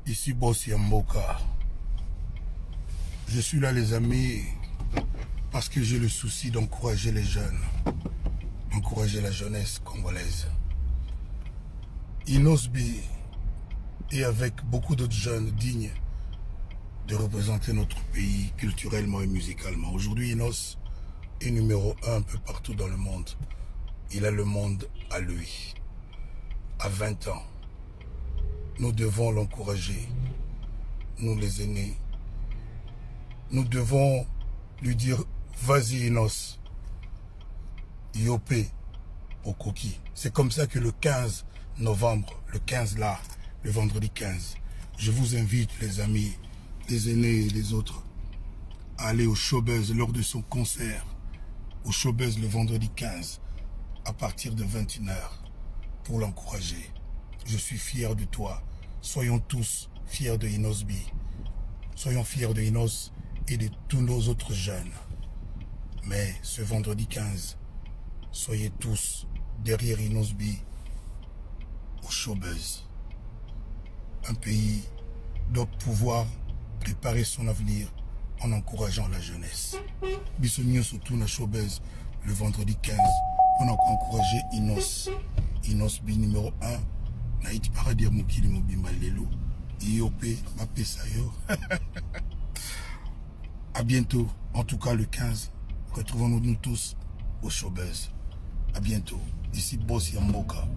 Ici Boss Yamboka. Je suis là les amis parce que j'ai le souci d'encourager les jeunes, d'encourager la jeunesse congolaise. Inosbi est avec beaucoup d'autres jeunes dignes de représenter notre pays culturellement et musicalement. Aujourd'hui, Inos est numéro 1 un peu partout dans le monde. Il a le monde à lui. À 20 ans, nous devons l'encourager, nous les aînés. Nous devons lui dire, vas-y Inos, Yopé, Okoki. C'est comme ça que le 15 novembre, le 15 là, le vendredi 15, je vous invite les amis, les aînés et les autres, à aller au Showbuzz lors de son concert, au Showbuzz le vendredi 15, à partir de 21 h, pour l'encourager. Je suis fier de toi. Soyons tous fiers de Inosbi. Soyons fiers de Inos et de tous nos autres jeunes. Mais ce vendredi 15, soyez tous derrière Inosbi au Showbuzz. Un pays doit pouvoir préparer son avenir en encourageant la jeunesse. Bissonio surtout na Showbuzz le vendredi 15 pour encourager Inos. Inosbi numéro 1. Naïti Paradis Mokili Mobimba Lelo. IOP Mapesayo. À bientôt, en tout cas le 15. Retrouvons-nous tous au Showbuzz. À bientôt. Ici Boss Yamboka.